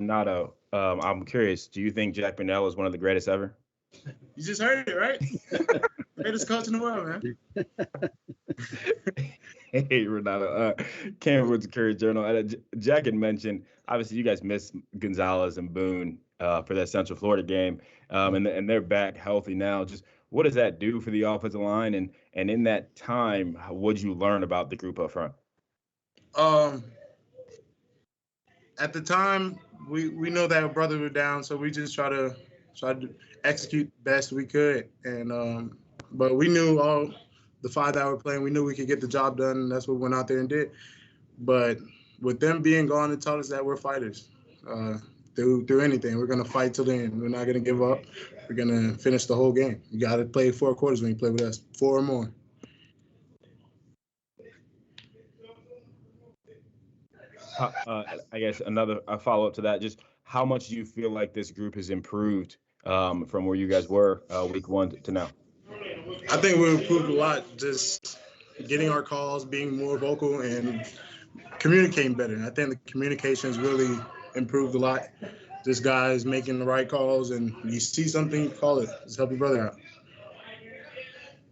Renato, I'm curious. Do you think Jack Brunell is one of the greatest ever? You just heard it, right? Greatest coach in the world, man. Hey, Renato. Came with the Courier Journal. Jack had mentioned, obviously, you guys missed Gonzalez and Boone for that Central Florida game, and they're back healthy now. Just what does that do for the offensive line? And in that time, what did you learn about the group up front? At the time, we know that our brothers were down, so we just try to execute best we could. And but we knew all the five that were playing, we knew we could get the job done, and that's what we went out there and did. But with them being gone, it taught us that we're fighters. Through anything, we're gonna fight till the end. We're not gonna give up. We're gonna finish the whole game. You got to play 4 quarters when you play with us, 4 or more. I guess a follow up to that. Just how much do you feel like this group has improved from where you guys were week 1 to now? I think we improved a lot. Just getting our calls, being more vocal, and communicating better. I think the communication's really improved a lot. Just guys making the right calls, and you see something, call it. Just help your brother out.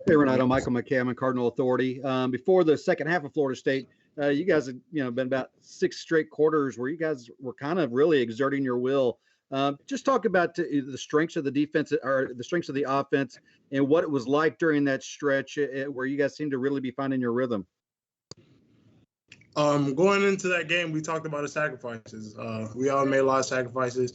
Hey, Renato, Michael McCammon, Cardinal Authority. Before the second half of Florida State, you guys had been about 6 straight quarters where you guys were kind of really exerting your will. Just talk about the strengths of the defense or the strengths of the offense and what it was like during that stretch where you guys seemed to really be finding your rhythm. Going into that game, we talked about the sacrifices. We all made a lot of sacrifices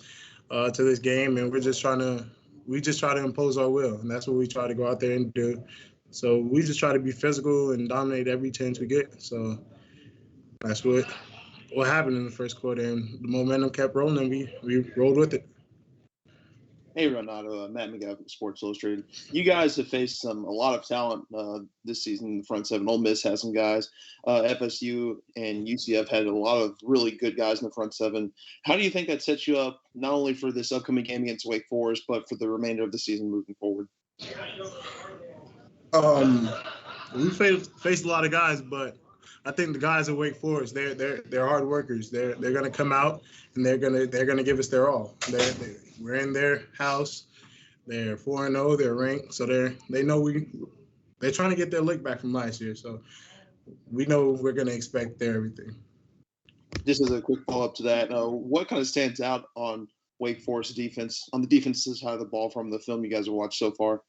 to this game, and we just try to impose our will, and that's what we try to go out there and do. So we just try to be physical and dominate every chance we get. So that's what happened in the first quarter, and the momentum kept rolling, and we rolled with it. Hey, Renato, Matt McGowan from Sports Illustrated. You guys have faced a lot of talent this season in the front seven. Ole Miss has some guys. FSU and UCF had a lot of really good guys in the front seven. How do you think that sets you up not only for this upcoming game against Wake Forest, but for the remainder of the season moving forward? We faced a lot of guys, but I think the guys at Wake Forest, they're hard workers. They're gonna come out and they're gonna give us their all. We're in their house. They're 4-0. They're ranked, so they know they're trying to get their lick back from last year. So we know we're gonna expect their everything. Just as a quick follow up to that, what kind of stands out on Wake Forest defense on the defensive side of the ball from the film you guys have watched so far?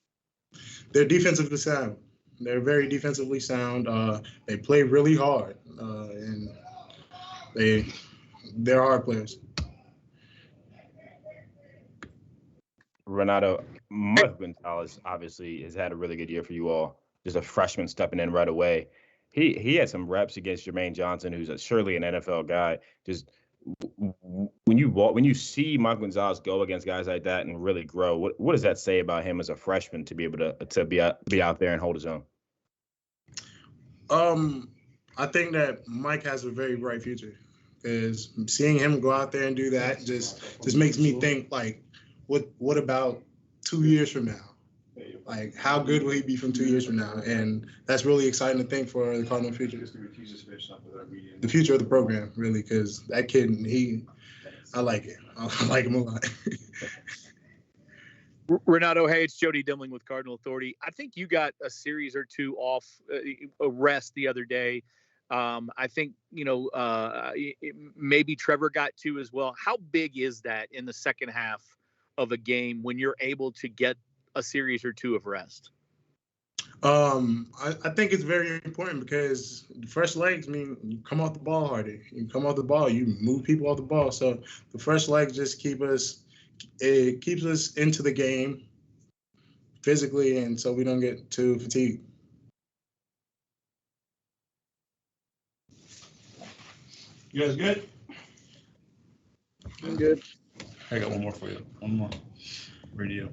They're defensively sound. They're very defensively sound. They play really hard, and they're hard players. Renato, Mark Gonzalez obviously has had a really good year for you all. Just a freshman stepping in right away. He had some reps against Jermaine Johnson, who's surely an NFL guy. Just when you see Mark Gonzalez go against guys like that and really grow, what does that say about him as a freshman to be able to be out there and hold his own? I think that Mike has a very bright future, because seeing him go out there and do that just makes me think, like, what about 2 years from now? Like, how good will he be from 2 years from now? And that's really exciting to think for the Cardinal future. The future of the program, really, because that kid, I like it. I like him a lot. Renato, hey, it's Jody Dimling with Cardinal Authority. I think you got a series or 2 off a rest the other day. I think, maybe Trevor got 2 as well. How big is that in the second half of a game when you're able to get a series or 2 of rest? I think it's very important, because the fresh legs mean you come off the ball harder. You come off the ball, you move people off the ball. So the fresh legs just keeps us into the game physically, and so we don't get too fatigued. You guys good? I'm good. I got one more for you. One more. Radio.